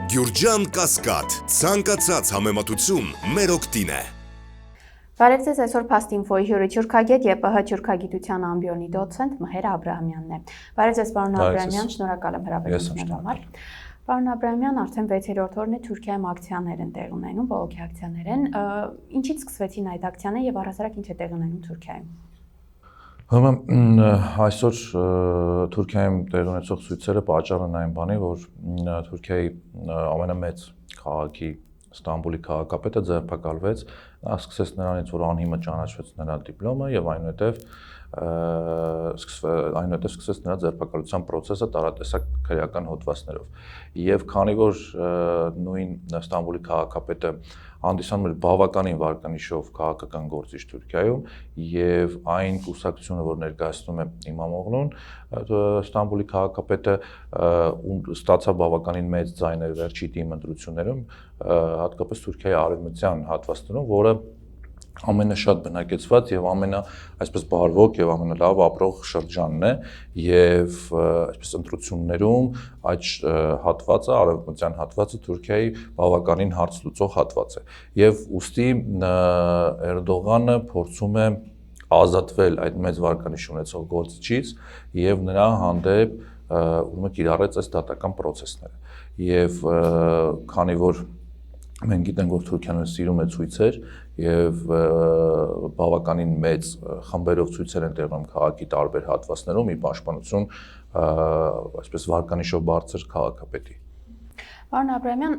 Գյուրջան Կասկադ, ցանկացած համեմատություն մեր օգտին է։ Բարև ձեզ, այսօր Փաստինֆոյի հյուրը թուրքագետ ԵՊՀ թուրքագիտության ամբիոնի դոցենտ Մհեր Աբրահամյանն է։ Բարև ձեզ, պարոն Աբրահամյան, շնորհակալ եմ հրավերության համար։ Պարոն Աբրահամյան, արդեն 6-րդ օրն է Թուրքիայում ակցիաներ են տեղի ունենում, բողոքի ակցիաներ են։ Ինչից սկսվեցին այդ ակցիաները եւ առհասարակ ինչ է տեղի ունենում Թուրքիայում։ Ուրեմն այսօր Թուրքիայում տեղի ունեցող ցույցերը պատճառն այն բանի, որ Թուրքիայի ամենամեծ քաղաքի Ստամբուլի քաղաքապետը ձերբակալվեց, նա սկսեց նրանից, որ անհիմը ճանաչվեց նրա դիպլոմը եւ այնուհետև սկսեց նրա ձերբակալության process-ը տարատեսակ քրեական հոդվածներով։ Եվ քանի որ նույն Ստամբուլի քաղաքապետը հանդիսանում էր բավականին վարկանիշով քաղաքական գործիչ Թուրքիայում եւ այն կուսակցությունը, որ ներկայացնում է Իմամօղլուն, Ստամբուլի քաղաքապետը ստացավ բավականին մեծ ձայներ վերջի թիմ ընտրություններում, հատկապես Թուրքիայի արևմտյան հատվածներում, որը ամենաշատ բնակեցված եւ այսպես բարվոք եւ ամենալավ ապրող շրջանն է եւ այսպես ընտրություններում այդ հատվածը արևմտյան հատվածը Թուրքիայի բավականին հարց լուծող հատված է եւ ուստի Էրդողանը փորձում է ազատվել այդ մեծ վարկանիշ ունեցող գործիչից եւ նրա հանդեպ ուրեմն կիրառեց այս դատական process-ները եւ քանի որ մենք գիտենք, որ Թուրքիան սիրում է ցույցեր եւ բավականին մեծ խմբերով ցույցեր են տեղում քաղաքի տարբեր հատվածներում՝ ի պաշտպանություն այսպես վարկանիշով բարձր քաղաքապետի։ Պարոն Աբրահամյան,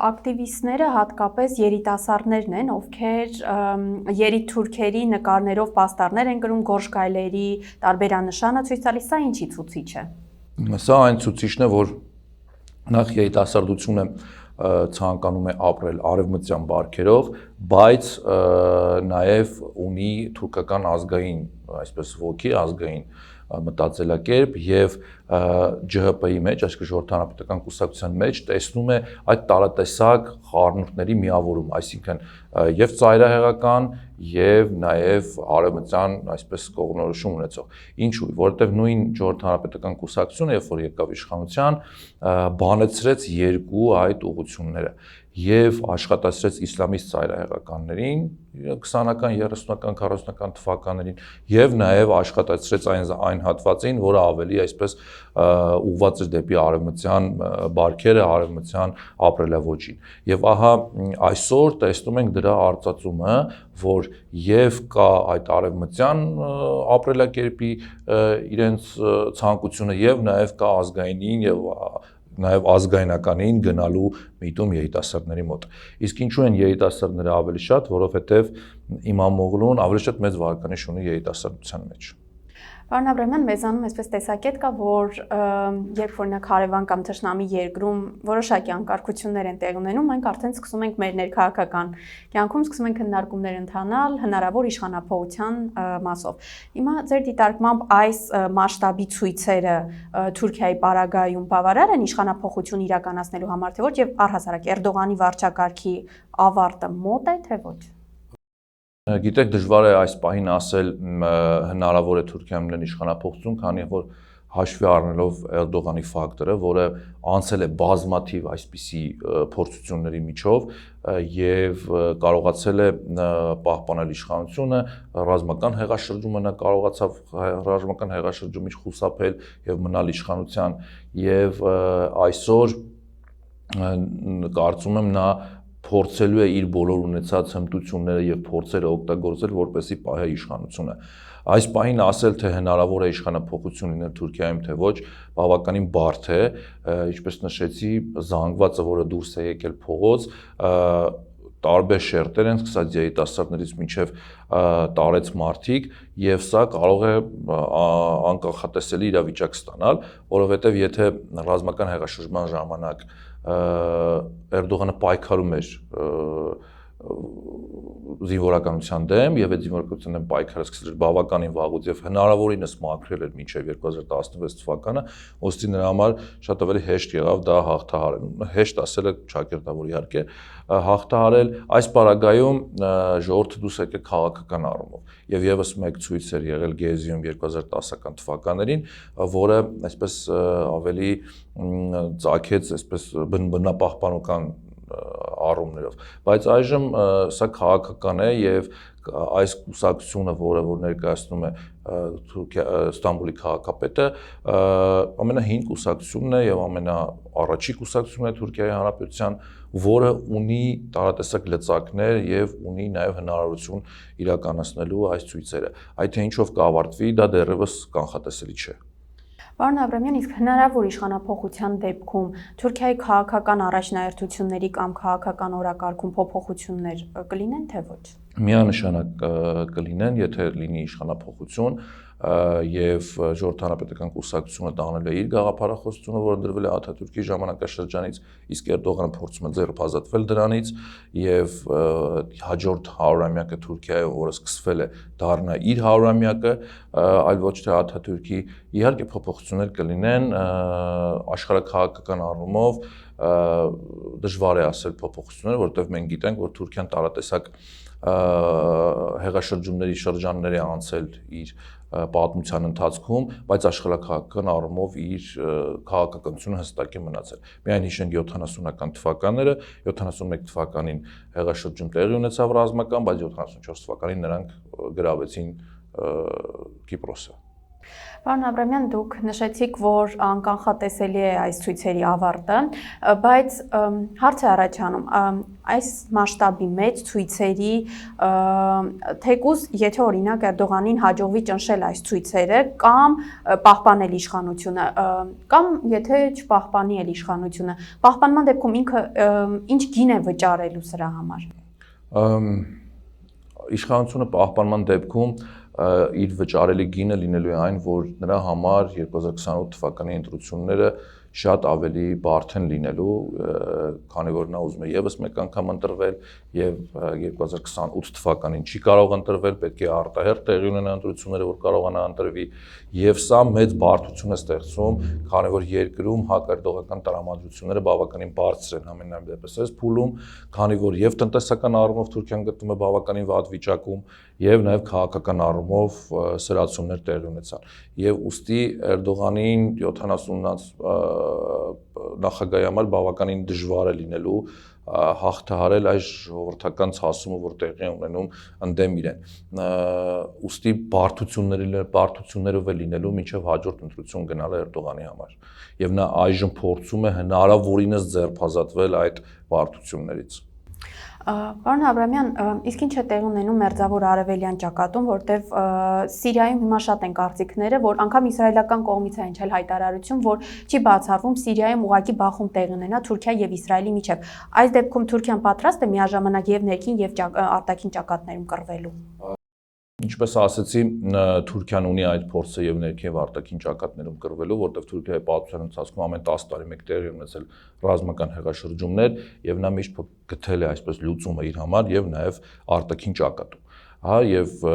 ակտիվիստները հատկապես երիտասարդներն են, ովքեր երիտթուրքերի նկարներով պաստառներ են գրում, գորշկայլերի տարբերանշանը ցույց տալիս, սա ինչի ցուցիչ է։ Սա այն ցուցիչն է, որ նախ երիտասարդությունը ցանկանում է ապրել արևմտյան բարքերով, բայց նաև ունի թուրքական ազգային, այսպես ոգի, ազգային մտածելակերպ եւ ՋՀՊ-ի մեջ, այսինքն ժողովրդանապետական կուսակցության մեջ տեսնում է այդ տարատեսակ խառնուրդների միավորում, այսինքն եւ ծայրահեղական եւ նաեւ արևմտյան այսպես կողմնորոշում ունեցող։ Ինչու՞, որովհետեւ նույն ժողովրդանապետական կուսակցությունը, երբ որ եկավ իշխանության, բանեցրեց երկու այդ ուղղությունները եւ աշխատացրեց իսլամիստ ծայրահեղականներին 20-ական, 30-ական, 40-ական թվականներին եւ նաեւ աշխատացրեց այն հատվածին, որը ավելի այսպես ուղղված էր դեպի արևմտյան բարքերը, արևմտյան ապրելաոճին։ Եվ ահա այսօր տեսնում ենք դրա արծածումը, որ եւ կա այդ արևմտյան ապրելակերպի իրենց ցանկությունը եւ նաեւ կա ազգայինին եւ նաև ազգայնականին գնալու միտում երիտասարդների մոտ։ Իսկ ինչու են երիտասարդները ավելի շատ, որովհետև Իմամօղլուն ավելի շատ մեծ վարկանիշ ունի երիտասարդության մեջ։ Պարոն Աբրահամյան, մեզանում այսպես տեսակետ կա, որ երբ օրինակ հարևան կամ թշնամի երկրում որոշակի անկարգություններ են տեղի ունենում, մենք արդեն սկսում ենք մեր ներքաղաքական կյանքում սկսում ենք քննարկումներ ընթանալ հնարավոր իշխանափոխության մասով։ Հիմա ձեր դիտարկմամբ այս մասշտաբի ցույցերը Թուրքիայի պարագայում բավարար են իշխանափոխություն իրականացնելու համար, թե ոչ, եւ առհասարակ Էրդողանի վարչակարգի ավարտը մոտ է, թե ոչ։ Գիտեք, դժվար է այս պահին ասել հնարավոր է Թուրքիայում լինել իշխանափոխություն, քանի որ հաշվի առնելով Էրդողանի ֆակտորը, որը անցել է բազմաթիվ այսպիսի փորձությունների միջով եւ կարողացել է պահպանել իշխանությունը, ռազմական հեղաշրջումը նա կարողացավ ռազմական հեղաշրջումից խուսափել եւ մնալ իշխանության եւ այսօր կարծում եմ նա փորձելու է իր բոլոր ունեցած հմտությունները եւ փորձերը օգտագործել, որպեսզի պահի իշխանությունը։ Այս պահին ասել, թե հնարավոր է իշխանափոխություն լինել Թուրքիայում, թե ոչ, բավականին բարդ է, ինչպես նշեցի, զանգվածը, որը դուրս է եկել փողոց, տարբեր շերտեր են, սկսած երիտասարդներից մինչև տարեց մարդիկ, եւ սա կարող է անկախատեսելի իրավիճակ ստանալ, որովհետեւ եթե ռազմական հեղաշրջման ժամանակ Էրդողանը պայքարում էր զինվորականության դեմ եւ այդ զինվորականության դեմ պայքարը սկսել էր բավականին վաղուց եւ հնարավորինս մաքրել էր մինչեւ 2016 թվականը, ոսի նրա համար շատ ավելի հեշտ եղավ դա հաղթահարել։ Հեշտ ասելը ճակերտավոր իհարկե, հաղթահարել այս պարագայում ժողովուրդը դուրս եկել քաղաքական առումով եւ եւս մեկ ցույց էր եղել Գեզիում 2010-ական թվականներին, որը այսպես ավելի ծագեց այսպես բնապահպանական առումներով, բայց այժմ սա քաղաքական է եւ այս կուսակցությունը, որը որ ներկայացնում է Ստամբուլի քաղաքապետը, ամենահին կուսակցությունն է եւ ամենաառաջի կուսակցությունն է Թուրքիայի Հանրապետության, որը ունի տարատեսակ լծակներ եւ ունի նաեւ հնարավորություն իրականացնելու այս ցույցերը։ Այդ թե ինչով կավարտվի, դա դեռևս կանխատեսելի չէ։ Պարոն Աբրամյան, իսկ հնարավոր իշխանափոխության դեպքում Թուրքիայի քաղաքական առաջնահերթությունների կամ քաղաքական օրակարգում փոփոխություններ կլինեն, թե ոչ։ Միանշանակ կլինեն, եթե լինի իշխանափոխություն եւ Ժողովրդի հանրապետական կուսակցությունը տանել է իր գաղափարախոսությունը, որը դրվել է Աթաթուրքի ժամանակաշրջանից, իսկ Էրդողանը փորձում է ձեռք ազատվել դրանից եւ հաջորդ 100-ամյակը Թուրքիայում, որը սկսվել է, դառնա իր 100-ամյակը, այլ ոչ թե Աթաթուրքի։ Իհարկե փոփոխություններ կլինեն աշխարհաքաղաքական առումով, դժվար է ասել փոփոխություններ, որովհետեւ մենք գիտենք, որ Թուրքիան տարատեսակ հեղաշրջումների շրջաններ է անցել իր պատմության ընթացքում, բայց աշխարհաքաղաքական առումով իր քաղաքականությունը հստակ է մնացել։ Միայն հիշենք 70-ական թվականները, 71 թվականին հեղաշրջում տեղի ունեցավ ռազմական, բայց 74 թվականին նրանք գրավեցին Կիպրոսը։ Պարոն Աբրամյան, դուք նշեցիք, որ անկանխատեսելի է այս ցույցերի ավարտը, բայց հարց է առաջանում, այս մասշտաբի մեջ ցույցերի թեկուզ, եթե օրինակ Էրդողանին հաջողվի ճնշել այս ցույցերը կամ պահպանել իշխանությունը, կամ եթե չպահպանի էլ իշխանությունը, պահպանման դեպքում ինքը ինչ գին է վճարելու սրա համար։ Իշխանությունը պահպանման դեպքում իր վճարելի գինը լինելու է այն, որ նրա համար 2028 թվականի ընտրությունները շատ ավելի բարդ են լինելու, քանի որ նա ուզում է եւս մեկ անգամ ընտրվել եւ 2028 թվականին չի կարող ընտրվել, պետք է արտահերթ տեղի ունենա ընտրությունները, որ կարողանա ընտրվի, եւ սա մեծ բարդություն է ստեղծում, քանի որ երկրում հակերդողական տրամադրությունները բավականին բարձր են ամենայն դեպս այս փուլում, քանի որ եւ տնտեսական առումով Թուրքիան գտնվում է բավականին վատ վիճակում եւ նաեւ քաղաքական առումով սրացումներ տեղի ունեցան։ Եվ ուստի Էրդողանին 70-ից նախագահի համար բավականին դժվար է լինելու հաղթահարել այս ժողովրդական ցասումը, որ տեղի ունենում ընդդեմ իրեն։ Ուստի բարդություններով է լինելու մինչև հաջորդ ընտրություն գնալը Էրդողանի համար։ Եվ նա այժմ փորձում է հնարավորինս ձեռքազատվել այդ բարդություններից։ Պարոն Աբրամյան, իսկ ինչ է տեղի ունենում Մերձավոր Արևելյան ճակատում, որտեղ Սիրիայում հիմա շատ են կարծիքները, որ անգամ իսրայելական կողմից է հնչել հայտարարություն, որ չի բացառվում Սիրիայում ուղղակի բախում տեղի ունենա Թուրքիա եւ Իսրայելի միջեւ։ Այս դեպքում Թուրքիան պատրաստ է միաժամանակ եւ ներքին եւ արտաքին ճակատներում կռվելու։ Ինչպես ասացի, Թուրքիան ունի այդ փորձը եւ ներքին եւ արտաքին ճակատներում կռվելու, որտեղ Թուրքիայի պատմության ընթացքում ամեն 10 տարի մեկ տեղի ունեցել ռազմական հեղաշրջումներ եւ նա միշտ գտել է այսպես լուծումը իր համար եւ նաեւ արտաքին ճակատում։ Հա եւ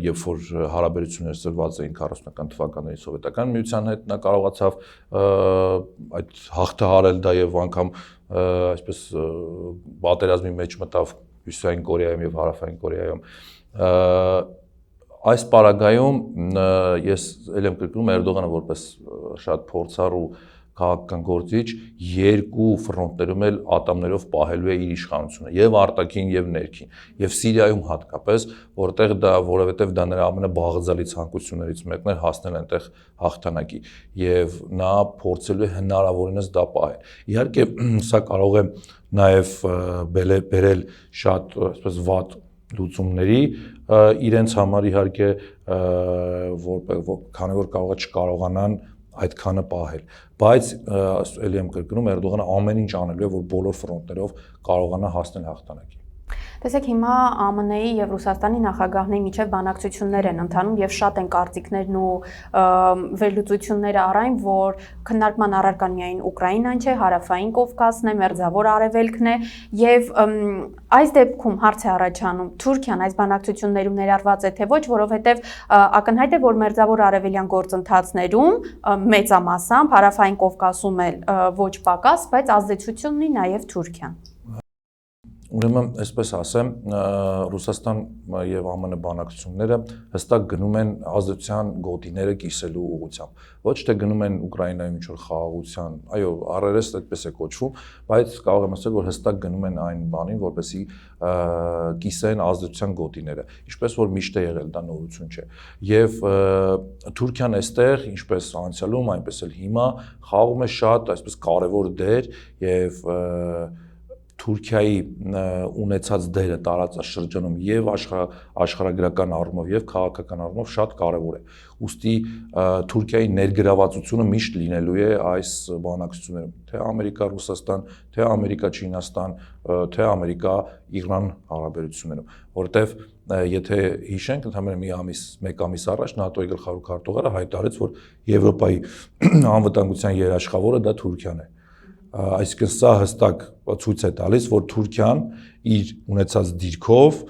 երբ որ հարաբերությունները սրված էին 40-ական թվականների սովետական միության հետ, նա կարողացավ այդ հաղթահարել դա եւ անգամ այսպես պատերազմի մեջ մտավ Հյուսիսային Կորեայում եւ Հարավային Կորեայում։ Այս պարագայում ես ել եմ կրկնում Էրդողանը որպես շատ փորձառու քաղաքական գործիչ երկու ֆրոնտներում էլ ատամներով պահելու է իր իշխանությունը եւ արտաքին եւ ներքին եւ Սիրիայում հատկապես, որովհետեւ դա նրա ամենաբաղձալի ցանկություններից մեկն էր հասնել այնտեղ հաղթանակի եւ նա փորձելու է հնարավորինս դա պահել։ Իհարկե սա կարող է նաեւ բերել շատ այսպես վատ լուծումների իրենց համար իհարկե քանի որ կարող է չկարողանան այդքանը պահել, բայց ելի եմ կրկնում Էրդողանը ամեն ինչ անելու է, որ բոլոր ֆրոնտներով կարողանա հասնել հաղթանակի։ Տեսեք, հիմա ԱՄՆ-ի եւ Ռուսաստանի նախագահների միջև բանակցություններ են ընթանում եւ շատ են կարծիքներն ու վերլուծությունները առայն, որ քննարկման առարկան միայն Ուկրաինան չէ, Հարավային Կովկասն է, Մերձավոր Արևելքն է եւ այս դեպքում հարց է առաջանում Թուրքիան այս բանակցություններում ներառված է թե ոչ, որովհետեւ ակնհայտ է, որ Մերձավոր Արևելյան գործընթացներում մեծամասամբ Հարավային Կովկասում էլ ոչ պակաս, բայց ազդեցություն ունի նաեւ Թուրքիան։ Ուրեմն, այսպես ասեմ, Ռուսաստան եւ ԱՄՆ բանակցությունները հստակ գնում են ազդեցության գոտիները կիսելու ուղղությամբ։ Ոչ թե գնում են Ուկրաինայում ինչ-որ խաղաղության, այո, առերես այդպես է կոչվում, բայց կարող եմ ասել, որ հստակ գնում են այն բանին, որպեսզի կիսեն ազդեցության գոտիները, ինչպես որ միշտ է եղել, դա նորություն չէ։ Եվ Թուրքիան այստեղ, ինչպես անցյալում, այնպես էլ հիմա խաղում է շատ այսպես կարևոր դեր եւ Թուրքիայի ունեցած դերը տարածաշրջանում եւ աշխարհագրական առումով եւ քաղաքական առումով շատ կարեւոր է։ Ուստի Թուրքիայի ներգրավվածությունը միշտ լինելու է այս բանակցություններում, թե Ամերիկա-Ռուսաստան, թե Ամերիկա-Չինաստան, թե Ամերիկա-Իրան հարաբերություններում, որովհետեւ եթե հիշենք, ընդհանրապես մեկ ամիս առաջ ՆԱՏՕ-ի գլխավոր քարտուղարը հայտարարեց, որ Եվրոպայի անվտանգության երաշխավորը դա Թուրքիան է։ Այսինքն սա հստակ ցույց է տալիս, որ Թուրքիան իր ունեցած դիրքով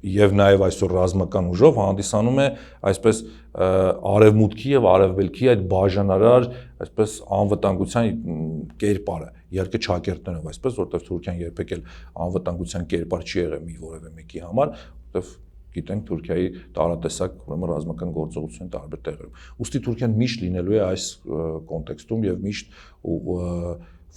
եւ նաեւ այսօր ռազմական ուժով հանդիսանում է այսպես արևմուտքի եւ արևելքի այդ բաժանարար այսպես անվտանգության կերպարը, իհարկե ճակերտներով այսպես, որտեղ Թուրքիան երբեք էլ անվտանգության կերպար չի եղել մի որևէ մեկի համար, որտեղ գիտենք Թուրքիայի տարատեսակ ուրեմն ռազմական գործողություն տարբեր տեղերում։ Ուստի Թուրքիան միշտ լինելու է այս կոնտեքստում եւ միշտ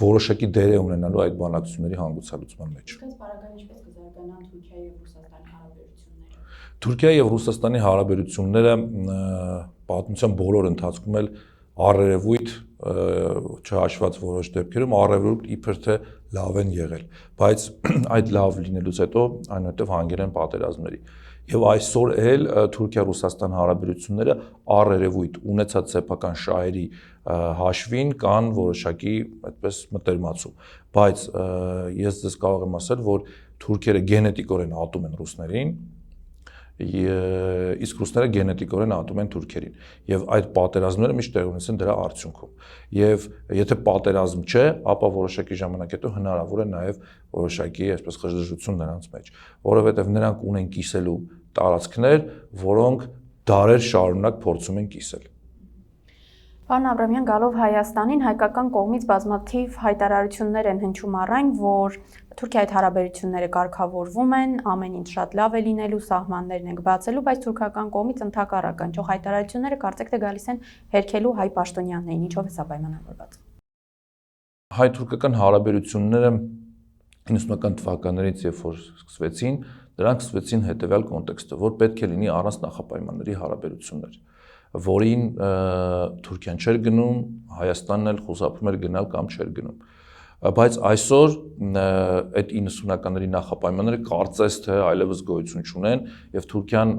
որոշակի դեր է ունենալու այդ բանակցությունների հանգուցալուծման մեջ։ Իսկ այս պարագայում ինչպես կզարգանան Թուրքիայի եւ Ռուսաստանի հարաբերությունները։ Թուրքիայի եւ Ռուսաստանի հարաբերությունները պատմության բոլոր ընթացքում էլ առերևույթ չհաշված որոշ դեպքերում առերևույթ իբր թե լավ են եղել, բայց այդ լավ լինելուց հետո այնուհետև հանգել են պատերազմների։ Եվ այսօր էլ Թուրքիա-Ռուսաստան հարաբերությունները առերևույթ ունեցած սեփական շահերի հաշվին կան որոշակի այդպես մտերմացում, բայց ես ձեզ կարող եմ ասել, որ թուրքերը գենետիկորեն ատում են ռուսներին, իսկ ռուսները գենետիկորեն ատում են թուրքերին եւ այդ պատերազմները միշտ տեղ ունեցան դրա արդյունքում եւ եթե պատերազմ չէ, ապա որոշակի ժամանակ հետո հնարավոր է նաեւ որոշակի այսպես խժդժություն նրանց մեջ, որովհետեւ նրանք ունեն կիսելու տարածքներ, որոնք դարեր շարունակ փորձում են կիսել։ Պարոն Աբրամյան, գալով Հայաստանին, հայկական կողմից բազմաթիվ հայտարարություններ են հնչում առայն, որ Թուրքիայի հետ հարաբերությունները կարգավորվում են, ամեն ինչ շատ լավ է լինելու, սահմաններն ենք բացելու, բայց թուրքական կողմից ընդհակառակ անչող հայտարարությունները կարծեք թե գալիս են հերքելու հայ պաշտոնյաներին, ինչով է սա պայմանավորված։ Հայ-թուրքական հարաբերությունները 90-ական թվականներից երբ որ սկսվեցին, դրանք սկսվեցին հետևյալ կոնտեքստը, որ պետք է լինի առանց նախապայմանների հարաբերություններ, որին Թուրքիան չէր գնում, Հայաստանն էլ խուսափում էր գնալ կամ չէր գնում։ Բայց այսօր այդ 90-ականների նախապայմանները կարծես թե այլևս գոյություն չունեն եւ Թուրքիան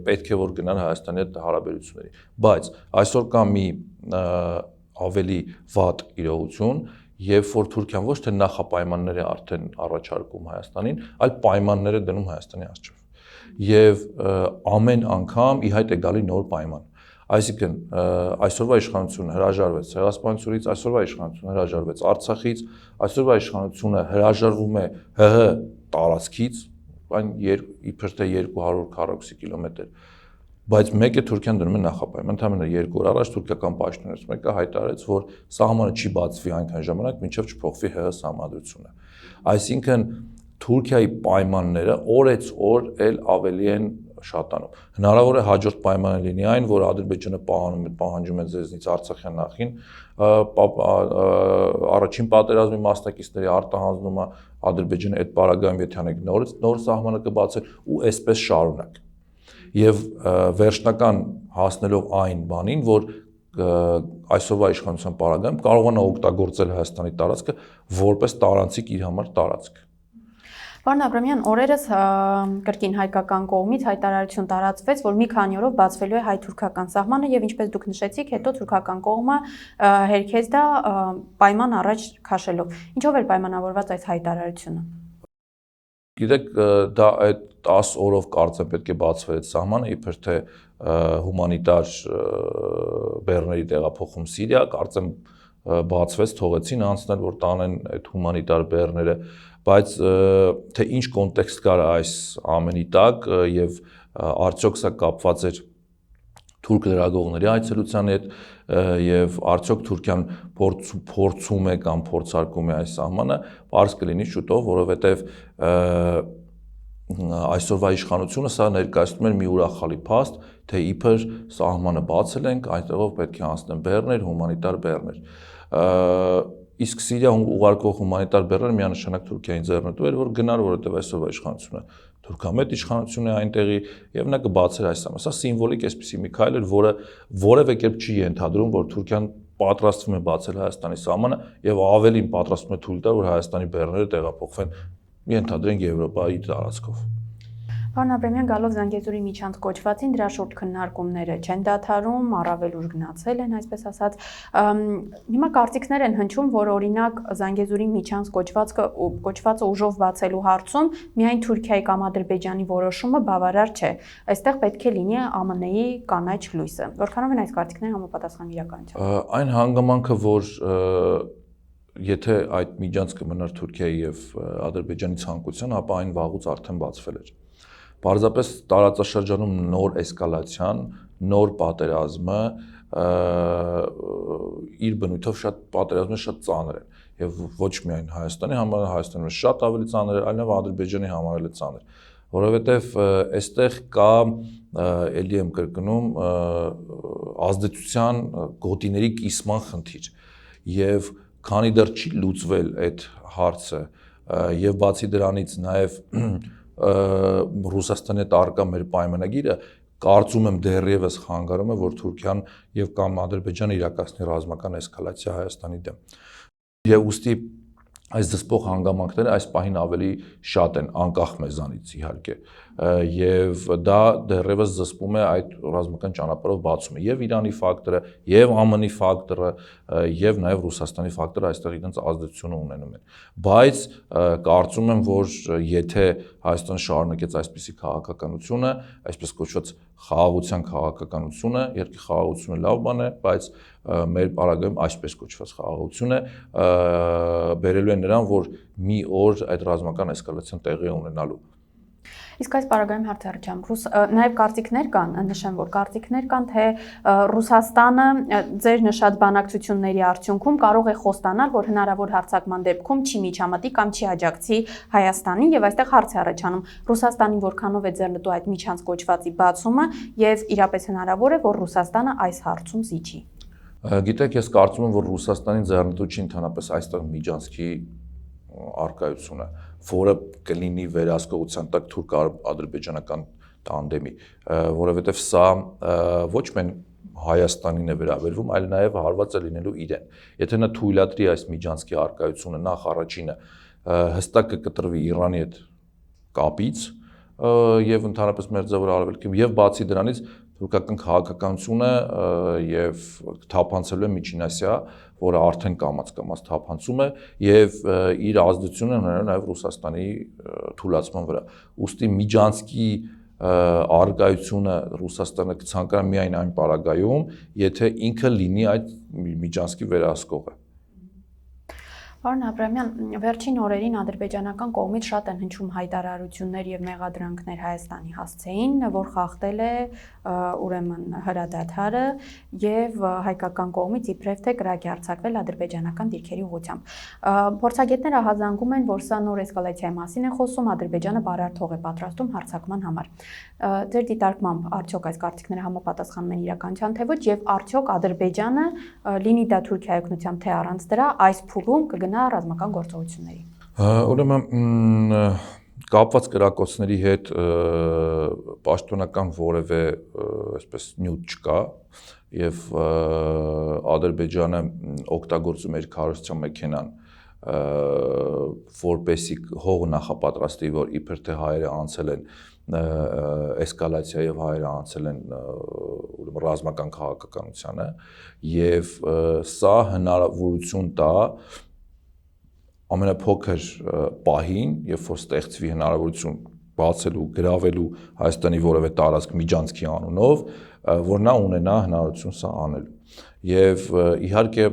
պետք է որ գնան Հայաստանի հետ հարաբերությունների։ Բայց այսօր կա մի ավելի վատ իրողություն, երբ որ Թուրքիան ոչ թե նախապայմաններ է արդեն առաջարկում Հայաստանին, այլ պայմաններ է դնում Հայաստանի առջև։ Եվ ամեն անգամ ի հայտ է գալի նոր պայման։ Այսինքն այսօրվա իշխանությունը հրաժարվեց Ցեղասպանությունից, այսօրվա իշխանությունը հրաժարվեց Արցախից, այսօրվա իշխանությունը հրաժարվում է ՀՀ տարածքից, այն իբր թե 200 քառակուսի կիլոմետր, բայց մեկը Թուրքիան դնում է նախապայման, ընդհանրապես 2 օր առաջ թուրքական պաշտոններից մեկը հայտարարեց, որ սահմանը չի բացվի այնքան ժամանակ, մինչև չփոխվի ՀՀ սահմանադրությունը։ Այսինքն Թուրքիայի պայմանները օրեցօր էլ ավելի են շատանում։ Հնարավոր է հաջորդ պայմանը լինի այն, որ Ադրբեջանը պահանջում է ձեզնից Արցախյան նախին առաջին պատերազմի մասնակիցների արտահանձնումը, Ադրբեջանը այդ պարագայում եթե անեք նոր սահմանը կբացել ու այսպես շարունակ։ Եվ վերջնական հասնելով այն բանին, որ այսօրվա իշխանության պարագայում կարողանա օգտագործել Հայաստանի տարածքը որպես տարանցիկ իր համար տարածք։ Պարոն Աբրամյան, օրերս կրկին հայկական կողմից հայտարարություն տարածվեց, որ մի քանի օրով բացվելու է հայ-թուրքական սահմանը եւ ինչպես դուք նշեցիք, հետո թուրքական կողմը հերքեց դա պայման առաջ քաշելով։ Ինչով էր պայմանավորված այս հայտարարությունը։ Գիտեք, դա այդ 10 օրով կարծեմ պետք է բացվի այդ սահմանը, իբր թե հումանիտար բեռների տեղափոխում Սիրիա, կարծեմ բացվեց, թողեցին անցնել, որ տանեն այդ հումանիտար բեռները, բայց թե ինչ կոնտեքստ կար այս ամենի տակ եւ արդյոք սա կապված էր թուրք լրագրողների այցելության հետ եւ արդյոք Թուրքիան փորձում է կամ փորձարկում է այս սահմանը, բարձ կլինի շուտով, որովհետեւ այսօրվա իշխանությունը սա ներկայացնում էր մի ուրախալի փաստ, թե իբր սահմանը բացել ենք, այնտեղով պետք է անցնեն բեռներ, հումանիտար բեռներ։ Իսկ Սիրիա ուղարկող հումանիտար բեռները միանշանակ Թուրքիային ձեռնտու էր, որ գնար, որովհետև այսօրվա իշխանությունը թուրքամետ իշխանություն է այնտեղի եւ նա կբացեր այս սահմանը։ Սա սիմվոլիկ այսպիսի մի քայլ էր, որը որևէ կերպ չի ենթադրում, որ Թուրքիան պատրաստվում է բացել Հայաստանի սահմանը եւ ավելին պատրաստվում է թույլ տալ, որ Հայաստանի բեռները տեղափոխվեն ենթադրենք Եվրոպայի տարածքով։ Պարոն Աբրամյան, գալով Զանգեզուրի միջանց կոչվածին, դրա շուրջ քննարկումները չեն դադարում, առավել ուժ գնացել են, այսպես ասած։ Հիմա կարծիքներ են հնչում, որ օրինակ Զանգեզուրի միջանց կոչվածը ուժով բացելու հարցում միայն Թուրքիայի կամ Ադրբեջանի որոշումը բավարար չէ։ Այստեղ պետք է լինի ԱՄՆ-ի կանաչ լույսը։ Որքանով են այս կարծիքները համապատասխան իրականությանը։ Այն հանգամանքը, որ եթե այդ միջանցքը մնար Թուրքիայի եւ Ադրբեջանի ցանկության, ապա այն վաղուց արդեն բացվել էր։ Պարզապես տարածաշրջանում նոր էսկալացիան, նոր պատերազմը իր բնույթով պատերազմը շատ ծանր է եւ ոչ միայն Հայաստանի համար, Հայաստանի համար շատ ավելի ծանր է, այլև Ադրբեջանի համար էլ ծանր, որովհետեւ այստեղ կա ելի եմ կրկնում ազդեցության գոտիների կիսման խնդիր եւ քանի դեռ չի լուծվել այդ հարցը եւ բացի դրանից նաեւ Ռուսաստանի հետ առկա մեր պայմանագիրը կարծում եմ դեռևս խանգարում է, որ Թուրքիան եւ կամ Ադրբեջանը իրականացնի ռազմական էսկալացիա Հայաստանի դեմ։ Եվ ուստի այս դսպող հանգամանքները այս պահին ավելի շատ են, անկախ մեզանից իհարկե, եւ դա դեռևս զսպում է այդ ռազմական ճանապարհով բացումը եւ Իրանի ֆակտորը, եւ ԱՄՆ-ի ֆակտորը, եւ նաեւ Ռուսաստանի ֆակտորը այստեղ իրենց ազդեցությունը ունենում են։ Բայց կարծում եմ, որ եթե Հայաստանը շարունակեց այսպիսի քաղաքականությունը, այսպես կոչված խաղաղության քաղաքականությունը, երկրի խաղաղությունը լավ բան է, բայց մեր պարագայում այսպես կոչված խաղաղությունը բերելու է նրան, որ մի օր այդ ռազմական էսկալացիան տեղի է ունենալու։ Իսկ այս պարագայում հարց առաջանում, նաև կարծիքներ կան, նշեմ, որ կարծիքներ կան, թե Ռուսաստանը ձեր նշած բանակցությունների արդյունքում կարող է խոստանալ, որ հնարավոր հարձակման դեպքում չի միջամտի կամ չի աջակցի Հայաստանին, եւ այստեղ հարց է առաջանում, Ռուսաստանին որքանով է ձեռնտու այդ միջանց կոչվածի բացումը եւ իրապես հնարավոր է, որ Ռուսաստանը այս հարցում զիջի։ Գիտեք, ես կարծում եմ, որ Ռուսաստանին ձեռնտու չի ընդհանրապես այստեղ միջանցքի արկայությունը, որը կլինի վերահսկողության տակ թուրք-ադրբեջանական տանդեմի, որովհետև սա ոչ միայն Հայաստանին է վերաբերվում, այլ նաև հարված է լինելու իրեն։ Եթե նա թույլատրի այս միջանցքի արկայությունը, նախ առաջինը հստակ կկտրվի Իրանի հետ կապից եւ ընդհանրապես մերձավոր արևելքում եւ բացի դրանից թուրքական քաղաքականությունը եւ թափանցելու է Միջին Ասիա, որը արդեն կամաց թափանցում է եւ իր ազդեցությունը ունենալու նաեւ Ռուսաստանի թուլացման վրա։ Ուստի միջանցքի արկայությունը Ռուսաստանը կցանկանա միայն այն պարագայում, եթե ինքը լինի այդ միջանցքի վերահսկողը։ Պարոն Աբրամյան, վերջին օրերին ադրբեջանական կողմից շատ են հնչում հայտարարություններ եւ մեղադրանքներ Հայաստանի հասցեին, որ խախտել է ուրեմն հրադադարը եւ հայկական կողմից իբրև թե կրակի արձակվել ադրբեջանական դիրքերի ուղղությամբ։ Փորձագետները ահազանգում են, որ սա նոր էսկալացիայի մասին է խոսում, Ադրբեջանը բարարթող է պատրաստում հարձակման համար։ Ձեր դիտարկմամբ արդյոք այս կարծիքները համապատասխանում են իրականության թե ոչ եւ արդյոք Ադրբեջանը լինի դա Թուրքիայի օգնությամբ թե առանց դրա այս փուլում կգնա ռազմական գործողությունների։ Ուրեմն կապված կրակոցների հետ պաշտոնական որևէ այսպես նյութ չկա եւ Ադրբեջանը օգտագործում էր քարոզչական մեքենան որպեսի հող նախապատրաստի, որ իբր թե հայերը անցել են էսկալացիա եւ հայերը անցել են ռազմական քաղաքականությանը եւ սա հնարավորություն տա ամենափոքր պահին, երբ որ ստեղծվի հնարավորություն բացելու, գրավելու Հայաստանի որևէ տարածք միջանցքի անունով, որ նա ունենա հնարավորություն սա անելու։ Եվ իհարկե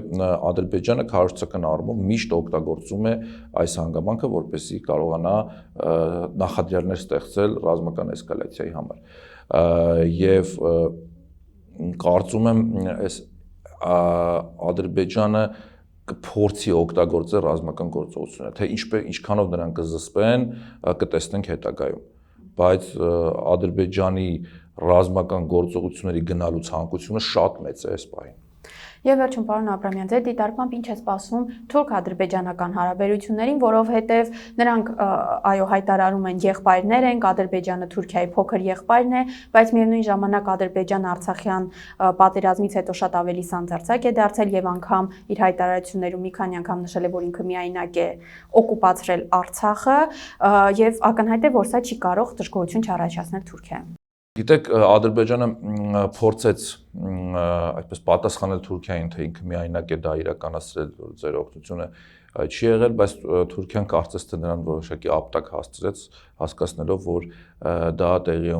Ադրբեջանը քարոզչական առումով միշտ օգտագործում է այս հանգամանքը, որպեսզի կարողանա նախադրյալներ ստեղծել ռազմական էսկալացիայի համար։ Եվ կարծում եմ, այս Ադրբեջանը կփորձի օգտագործել ռազմական գործողությունները, թե ինչքանով նրանք կզսպեն, կտեսնենք հետագայում։ Բայց Ադրբեջանի ռազմական գործողությունների գնալու ցանկությունը շատ մեծ է այս պահին։ Եվ վերջում պարոն Աբրամյան, ձեր դիտարկմամբ ինչ է սպասվում թուրք-ադրբեջանական հարաբերություններին, որովհետև նրանք այո հայտարարում են եղբայրներ են, Ադրբեջանը Թուրքիայի փոքր եղբայրն է, բայց միևնույն ժամանակ Ադրբեջանը Արցախյան պատերազմից հետո շատ ավելի սանձարձակ է դարձել եւ անգամ իր հայտարարություններում մի քանի անգամ նշել է, որ ինքը միայնակ է օկուպացրել Արցախը եւ ակնհայտ է, որ սա չի կարող դժգոհություն չառաջացնել Թուրքիայում։ Գիտեք, Ադրբեջանը փորձեց այդպես պատասխանել Թուրքիային, թե ինքը միայնակ է դա իրականացրել, որ ձեր օգնությունը չի եղել, բայց Թուրքիան կարծես թե նրան որոշակի ապտակ հասցրեց, հասկացնելով, որ դա տեղի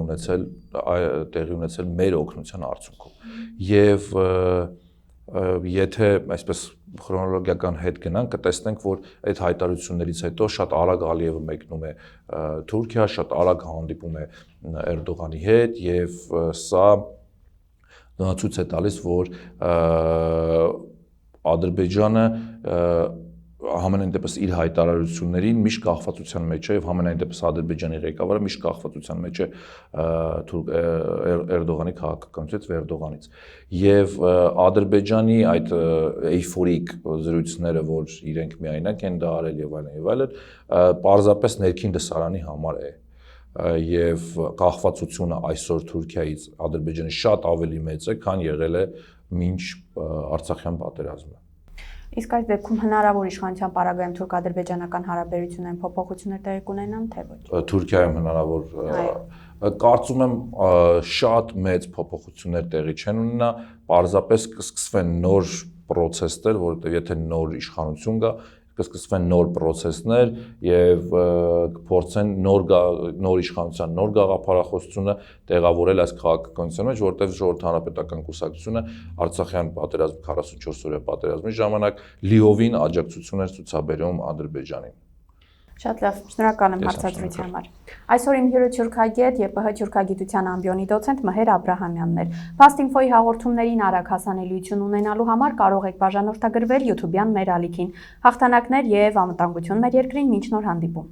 ունեցել մեր օգնության արդյունքում։ Եվ եթե այսպես քրոնոլոգիական հետ գնանք, կտեսնենք, որ այդ հայտարարություններից հետո շատ արագ Ալիևը մեկնում է Թուրքիա, շատ արագ հանդիպում է Էրդողանի հետ եւ սա ցույց է տալիս, որ Ադրբեջանը համենայն դեպս իր հայտարարություններին միշտ կախվածության մեջ է եւ համենայն դեպս Ադրբեջանի ղեկավարը միշտ կախվածության մեջ է Էրդողանի քաղաքականությունից եւ Էրդողանից։ Եվ Ադրբեջանի այդ էյֆորիկ զրույցները, որ իրենք միայնակ են դա արել եւ այլն, պարզապես ներքին դսարանի համար է։ Եվ կախվածությունը այսօր Թուրքիայից Ադրբեջանի շատ ավելի մեծ է, քան եղել է մինչ Արցախյան պատերազմը։ Իսկ այս դեպքում հնարավոր իշխանության պարագայում թուրք-ադրբեջանական հարաբերություններն փոփոխություններ տեղի կունենան, թե ոչ։ Թուրքիայում հնարավոր կարծում եմ շատ մեծ փոփոխություններ տեղի չեն ունենա, պարզապես կսկսվեն նոր process-ներ, որովհետև եթե նոր իշխանություն գա, կսկսվեն նոր process-ներ եւ կփորձեն նոր իշխանության նոր գաղափարախոսությունը տեղավորել այս քաղաքականության մեջ, որովհետև Ժողովրդի հանրապետական կուսակցությունը Արցախյան պատերազմի 44-օրյա պատերազմի ժամանակ լիովին աջակցություն էր ցուցաբերում Ադրբեջանին։ Շատ լավ, շնորհակալ եմ հարցազրույցի համար։ Այսօր իմ հյուրը թուրքագետ ԵՊՀ թուրքագիտության ամբիոնի դոցենտ Մհեր Աբրահամյանն էր։ Fast-Info-ի հաղորդումներին արագ հասանելիություն ունենալու համար կարող եք բաժանորդագրվել YouTube-յան մեր ալիքին։ Հաղթանակներ եւ անվտանգություն մեր երկրին, մինչ նոր հանդիպում։